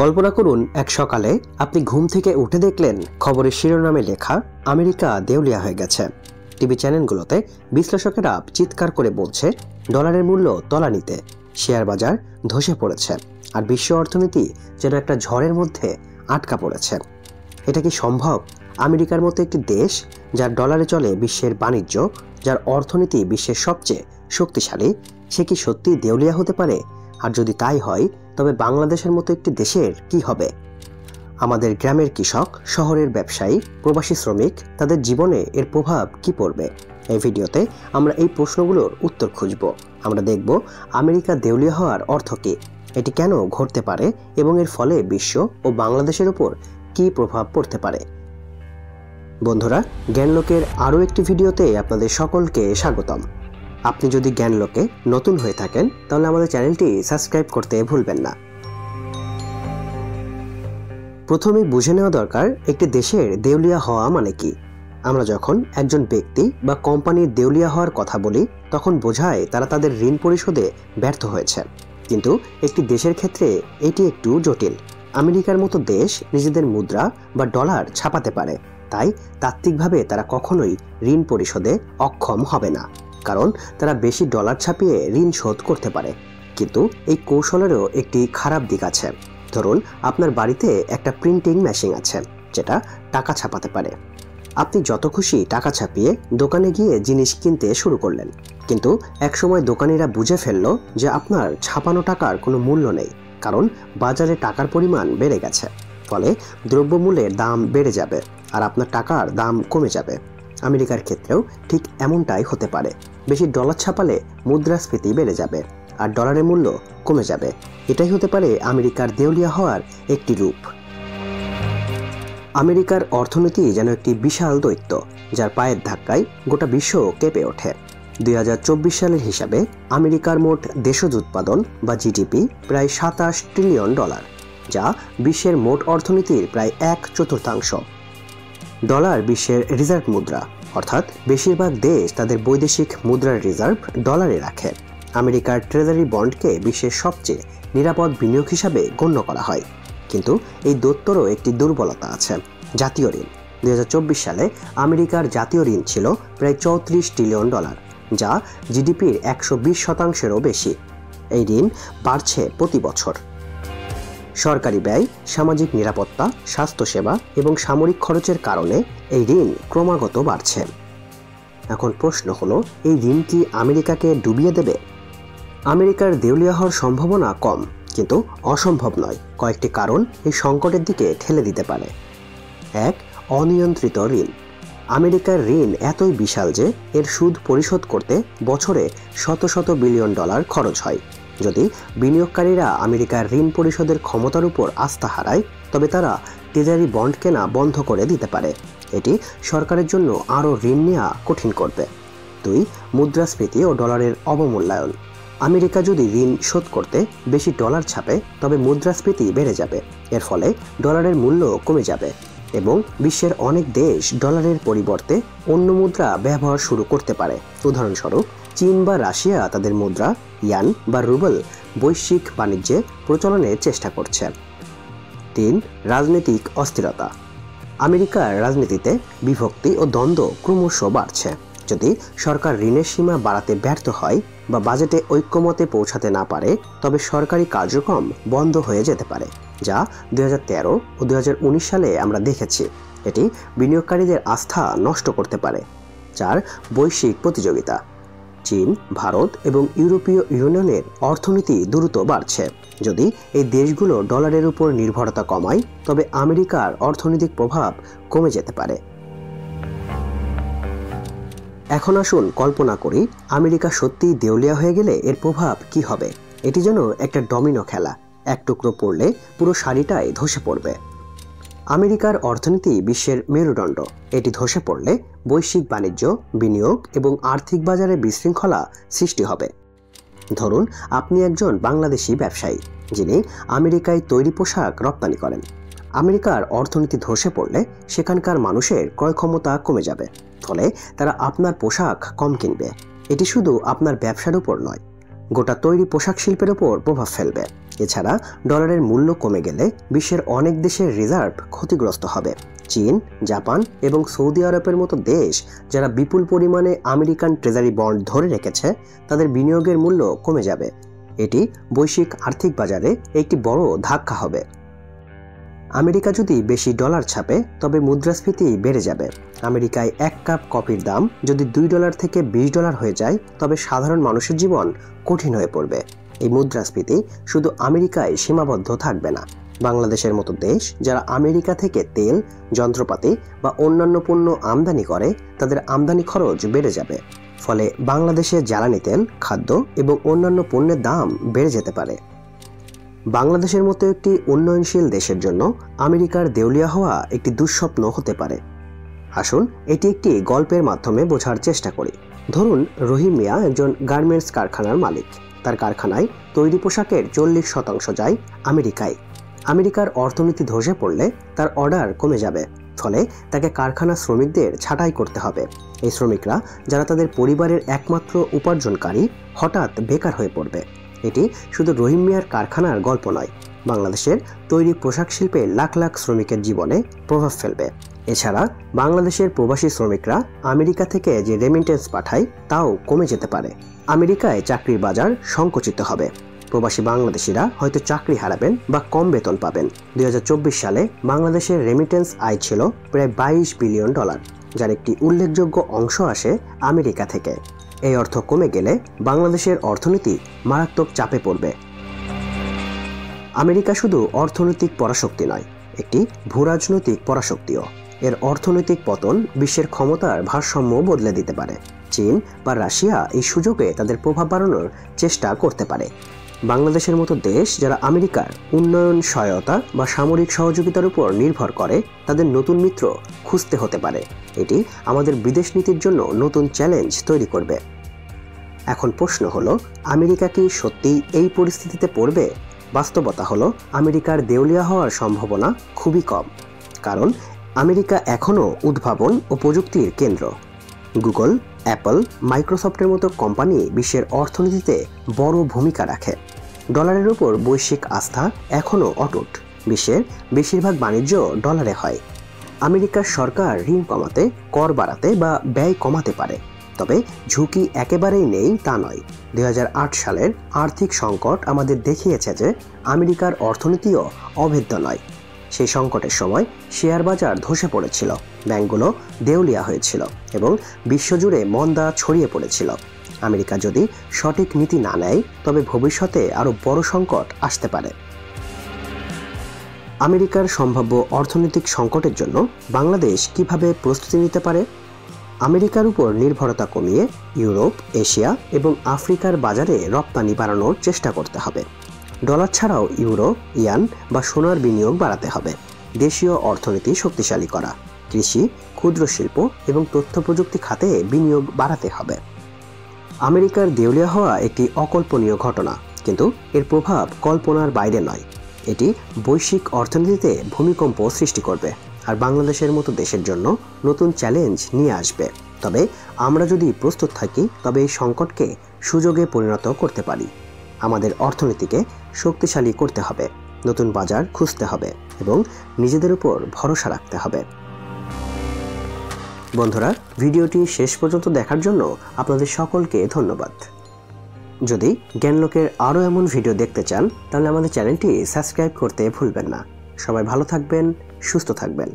কল্পনা করুন এক সকালে আপনি ঘুম থেকে উঠে দেখলেন খবরের শিরোনামে লেখা আমেরিকা দেউলিয়া হয়ে গেছে। টিভি চ্যানেলগুলোতে বিশ্লেষকেরা চিৎকার করে বলছে ডলারের মূল্য তলানিতে, শেয়ার বাজার ধসে পড়েছে, আর বিশ্ব অর্থনীতি যেন একটা ঝড়ের মধ্যে আটকা পড়েছে। এটা কি সম্ভব? আমেরিকার মতো একটি দেশ যার ডলারে চলে বিশ্বের বাণিজ্য, যার অর্থনীতি বিশ্বের সবচেয়ে শক্তিশালী, সে কি সত্যি দেউলিয়া হতে পারে? আর যদি তাই হয় তবে বাংলাদেশের মতো একটি দেশের কি হবে? আমাদের গ্রামের কৃষক, শহরের ব্যবসায়ী, প্রবাসী শ্রমিক, তাদের জীবনে এর প্রভাব কি পড়বে? এই ভিডিওতে আমরা এই প্রশ্নগুলোর উত্তর খুঁজব। আমরা দেখব আমেরিকা দেউলিয়া হওয়ার অর্থ কী, এটি কেন ঘটতে পারে এবং এর ফলে বিশ্ব ও বাংলাদেশের উপর কী প্রভাব পড়তে পারে। বন্ধুরা, জ্ঞানলোকের আরও একটি ভিডিওতে আপনাদের সকলকে স্বাগতম। আপনি যদি জ্ঞানলোকে নতুন হয়ে থাকেন তাহলে আমাদের চ্যানেলটি সাবস্ক্রাইব করতে ভুলবেন না। প্রথমেই বুঝে নেওয়া দরকার একটি দেশের দেউলিয়া হওয়া মানে কি। আমরা যখন একজন ব্যক্তি বা কোম্পানির দেউলিয়া হওয়ার কথা বলি তখন বোঝায় তারা তাদের ঋণ পরিশোধে ব্যর্থ হয়েছে, কিন্তু একটি দেশের ক্ষেত্রে এটি একটু জটিল। আমেরিকার মতো দেশ নিজেদের মুদ্রা বা ডলার ছাপাতে পারে, তাই তাত্ত্বিকভাবে তারা কখনোই ঋণ পরিশোধে অক্ষম হবে না, কারণ তারা বেশি ডলার ছাপিয়ে ঋণ শোধ করতে পারে। কিন্তু এই কৌশলেরও একটি খারাপ দিক আছে। ধরুন আপনার বাড়িতে একটা প্রিন্টিং মেশিন আছে যেটা টাকা ছাপাতে পারে। আপনি যত খুশি টাকা ছাপিয়ে দোকানে গিয়ে জিনিস কিনতে শুরু করলেন, কিন্তু একসময় দোকানিরা বুঝে ফেলল যে আপনার ছাপানো টাকার কোনো মূল্য নেই, কারণ বাজারে টাকার পরিমাণ বেড়ে গেছে। ফলে দ্রব্যমূল্যের দাম বেড়ে যাবে আর আপনার টাকার দাম কমে যাবে। আমেরিকার ক্ষেত্রেও ঠিক এমনটাই হতে পারে। বেশি ডলার ছাপালে মুদ্রাস্ফীতি বেড়ে যাবে আর ডলারের মূল্য কমে যাবে। এটাই হতে পারে আমেরিকার দেউলিয়া হওয়ার একটি রূপ। আমেরিকার অর্থনীতি যেন একটি বিশাল দৈত্য, যার পায়ের ধাক্কায় গোটা বিশ্ব কেঁপে ওঠে। 2024 সালের হিসাবে আমেরিকার মোট দেশজ উৎপাদন বা জিডিপি প্রায় $27 ট্রিলিয়ন, যা বিশ্বের মোট অর্থনীতির প্রায় 1/4। ডলার বিশ্বের রিজার্ভ মুদ্রা, অর্থাৎ বেশিরভাগ দেশ তাদের বৈদেশিক মুদ্রার রিজার্ভ ডলারে রাখে। আমেরিকার ট্রেজারি বন্ডকে বিশ্বের সবচেয়ে নিরাপদ বিনিয়োগ হিসাবে গণ্য করা হয়। কিন্তু এই দৈত্যরও একটি দুর্বলতা আছে, জাতীয় ঋণ। 2024 সালে আমেরিকার জাতীয় ঋণ ছিল প্রায় $34 ট্রিলিয়ন, যা জিডিপির 120%-এরও বেশি। এই ঋণ বাড়ছে প্রতি বছর। সরকারি ব্যয়, সামাজিক নিরাপত্তা, স্বাস্থ্যসেবা এবং সামরিক খরচের কারণে এই ঋণ ক্রমাগত বাড়ছে। এখন প্রশ্ন হলো, এই ঋণ কি আমেরিকাকে ডুবিয়ে দেবে? আমেরিকার দেউলিয়া হওয়ার সম্ভাবনা কম, কিন্তু অসম্ভব নয়। কয়েকটি কারণ এই সংকটের দিকে ঠেলে দিতে পারে। 1. অনিয়ন্ত্রিত ঋণ। আমেরিকার ঋণ এতই বিশাল যে এর সুদ পরিশোধ করতে বছরে শত শত বিলিয়ন ডলার খরচ হয়। যদি বিনিয়োগকারীরা আমেরিকার ঋণ পরিশোধের ক্ষমতার উপর আস্থা হারায় তবে তারা ট্রেজারি বন্ড কেনা বন্ধ করে দিতে পারে। এটি সরকারের জন্য আরও ঋণ নেওয়া কঠিন করবে। 2. মুদ্রাস্ফীতি ও ডলারের অবমূল্যায়ন। আমেরিকা যদি ঋণ শোধ করতে বেশি ডলার ছাপে তবে মুদ্রাস্ফীতি বেড়ে যাবে। এর ফলে ডলারের মূল্য কমে যাবে এবং বিশ্বের অনেক দেশ ডলারের পরিবর্তে অন্য মুদ্রা ব্যবহার শুরু করতে পারে। উদাহরণস্বরূপ, চীন বা রাশিয়া তাদের মুদ্রা ইয়ান বা রুবেল বৈশ্বিক বাণিজ্যে প্রচলনের চেষ্টা করছে। 3. রাজনৈতিক অস্থিরতা। আমেরিকার রাজনীতিতে বিভক্তি ও দ্বন্দ্ব ক্রমশ বাড়ছে। যদি সরকার ঋণের সীমা বাড়াতে ব্যর্থ হয় বা বাজেটে ঐক্যমতে পৌঁছাতে না পারে তবে সরকারি কার্যক্রম বন্ধ হয়ে যেতে পারে, যা 2013 ও 2019 সালে আমরা দেখেছি। এটি বিনিয়োগকারীদের আস্থা নষ্ট করতে পারে। 4. বৈশ্বিক প্রতিযোগিতা। চীন, ভারত এবং ইউরোপীয় ইউনিয়নের অর্থনীতি দ্রুত বাড়ছে। যদি এই দেশগুলো ডলারের উপর নির্ভরতা কমায় তবে আমেরিকার অর্থনৈতিক প্রভাব কমে যেতে পারে। এখন আসুন কল্পনা করি আমেরিকা সত্যিই দেউলিয়া হয়ে গেলে এর প্রভাব কি হবে। এটি যেন একটা ডমিনো খেলা, এক টুকরো পড়লে পুরো সারিটাই ধসে পড়বে। আমেরিকার অর্থনীতি বিশ্বের মেরুদণ্ড। এটি ধসে পড়লে বৈশ্বিক বাণিজ্য, বিনিয়োগ এবং আর্থিক বাজারে বিশৃঙ্খলা সৃষ্টি হবে। ধরুন আপনি একজন বাংলাদেশি ব্যবসায়ী যিনি আমেরিকায় তৈরি পোশাক রপ্তানি করেন। আমেরিকার অর্থনীতি ধসে পড়লে সেখানকার মানুষের ক্রয় ক্ষমতা কমে যাবে, ফলে তারা আপনার পোশাক কম কিনবে। এটি শুধু আপনার ব্যবসার উপর নয়, গোটা তৈরি পোশাক শিল্পের উপর প্রভাব ফেলবে। এছাড়া ডলারের মূল্য কমে গেলে বিশ্বের অনেক দেশের রিজার্ভ ক্ষতিগ্রস্ত হবে। চীন, জাপান এবং সৌদি আরবের মতো দেশ যারা বিপুল পরিমাণে আমেরিকান ট্রেজারি বন্ড ধরে রেখেছে, তাদের বিনিয়োগের মূল্য কমে যাবে। এটি বৈশ্বিক আর্থিক বাজারে একটি বড় ধাক্কা হবে। আমেরিকা যদি বেশি ডলার ছাপে তবে মুদ্রাস্ফীতি বেড়ে যাবে। আমেরিকায় 1 কাপ কফির দাম যদি $2 থেকে $20 হয়ে যায়, তবে সাধারণ মানুষের জীবন কঠিন হয়ে পড়বে। এই মুদ্রাস্ফীতি শুধু আমেরিকায় সীমাবদ্ধ থাকবে না। বাংলাদেশের মতো দেশ যারা আমেরিকা থেকে তেল, যন্ত্রপাতি বা অন্যান্য পণ্য আমদানি করে, তাদের আমদানি খরচ বেড়ে যাবে। ফলে বাংলাদেশে জ্বালানি তেল, খাদ্য এবং অন্যান্য পণ্যের দাম বেড়ে যেতে পারে। বাংলাদেশের মতো একটি উন্নয়নশীল দেশের জন্য আমেরিকার দেউলিয়া হওয়া একটি দুঃস্বপ্ন হতে পারে। আসুন এটি একটি গল্পের মাধ্যমে বোঝার চেষ্টা করি। ধরুন রহিম মিয়া একজন গার্মেন্টস কারখানার মালিক। তার কারখানায় তৈরি পোশাকের 40% যায় আমেরিকায়। আমেরিকার অর্থনীতি ধসে পড়লে তার অর্ডার কমে যাবে। ফলে তাকে কারখানা শ্রমিকদের ছাঁটাই করতে হবে। এই শ্রমিকরা যারা তাদের পরিবারের একমাত্র উপার্জনকারী, হঠাৎ বেকার হয়ে পড়বে। এটি শুধু রহিম মিয়ার কারখানার গল্প নয়, বাংলাদেশের তৈরি পোশাক শিল্পে লাখ লাখ শ্রমিকের জীবনে প্রভাব ফেলবে। এছাড়া বাংলাদেশের প্রবাসী শ্রমিকরা আমেরিকা থেকে যে রেমিটেন্স পাঠায় তাও কমে যেতে পারে। আমেরিকায় চাকরির বাজার সংকুচিত হবে। প্রবাসী বাংলাদেশিরা হয়তো চাকরি হারাবেন বা কম বেতন পাবেন। 2024 সালে বাংলাদেশের রেমিটেন্স আয় ছিল প্রায় $22 বিলিয়ন, যার একটি উল্লেখযোগ্য অংশ আসে আমেরিকা থেকে। এই অর্থ কমে গেলে বাংলাদেশের অর্থনীতি মারাত্মক চাপে পড়বে। আমেরিকা শুধু অর্থনৈতিক পরাশক্তি নয়, একটি ভূরাজনৈতিক পরাশক্তিও। এর অর্থনৈতিক পতন বিশ্বের ক্ষমতার ভারসাম্য বদলে দিতে পারে। চীন বা রাশিয়া এই সুযোগে তাদের প্রভাব বাড়ানোর চেষ্টা করতে পারে। বাংলাদেশের মতো দেশ যারা আমেরিকার উন্নয়ন সহায়তা বা সামরিক সহযোগিতার উপর নির্ভর করে, তাদের নতুন মিত্র খুঁজতে হতে পারে। এটি আমাদের বিদেশ নীতির জন্য নতুন চ্যালেঞ্জ তৈরি করবে। এখন প্রশ্ন হলো, আমেরিকা কি সত্যিই এই পরিস্থিতিতে পড়বে? বাস্তবতা হলো আমেরিকার দেউলিয়া হওয়ার সম্ভাবনা খুবই কম, কারণ আমেরিকা এখনও উদ্ভাবন ও প্রযুক্তির কেন্দ্র। গুগল, অ্যাপল, মাইক্রোসফটের মতো কোম্পানি বিশ্বের অর্থনীতিতে বড় ভূমিকা রাখে। ডলারের উপর বৈশ্বিক আস্থা এখনও অটুট। বিশ্বের বেশিরভাগ বাণিজ্য ডলারে হয়। আমেরিকার সরকার ঋণ কমাতে, কর বাড়াতে বা ব্যয় কমাতে পারে, তবে ঝুঁকি একেবারেই নেই তা নয়। 2008 সালের আর্থিক সংকট আমাদের দেখিয়েছে যে আমেরিকার অর্থনীতিও অভেদ্য নয়। সেই সংকটের সময় শেয়ার বাজার ধসে পড়েছিল, ব্যাংকগুলো দেউলিয়া হয়েছিল এবং বিশ্বজুড়ে মন্দা ছড়িয়ে পড়েছিল। আমেরিকা যদি সঠিক নীতি না নেয়, তবে ভবিষ্যতে আরও বড় সংকট আসতে পারে। আমেরিকার সম্ভাব্য অর্থনৈতিক সংকটের জন্য বাংলাদেশ কিভাবে প্রস্তুতি নিতে পারে? আমেরিকার উপর নির্ভরতা কমিয়ে ইউরোপ, এশিয়া এবং আফ্রিকার বাজারে রপ্তানি বাড়ানোর চেষ্টা করতে হবে। ডলার ছাড়াও ইউরো, ইয়ান বা সোনার বিনিয়োগ বাড়াতে হবে। দেশীয় অর্থনীতি শক্তিশালী করা, কৃষি, ক্ষুদ্র শিল্প এবং তথ্য প্রযুক্তি খাতে বিনিয়োগ বাড়াতে হবে। আমেরিকার দেউলিয়া হওয়া একটি অকল্পনীয় ঘটনা, কিন্তু এর প্রভাব কল্পনার বাইরে নয়। এটি বৈশ্বিক অর্থনীতিতে ভূমিকম্প সৃষ্টি করবে আর বাংলাদেশের মতো দেশের জন্য নতুন চ্যালেঞ্জ নিয়ে আসবে। তবে আমরা যদি প্রস্তুত থাকি, তবে এই সংকটকে সুযোগে পরিণত করতে পারি। আমাদের অর্থনীতিকে শক্তিশালী করতে হবে, নতুন বাজার খুঁজতে হবে এবং নিজেদের উপর ভরসা রাখতে হবে। বন্ধুরা, ভিডিওটি শেষ পর্যন্ত দেখার জন্য আপনাদের সকলকে ধন্যবাদ। যদি জ্ঞানলোকের আরও এমন ভিডিও দেখতে চান, তাহলে আমাদের চ্যানেলটি সাবস্ক্রাইব করতে ভুলবেন না। সবাই ভালো থাকবেন, সুস্থ থাকবেন।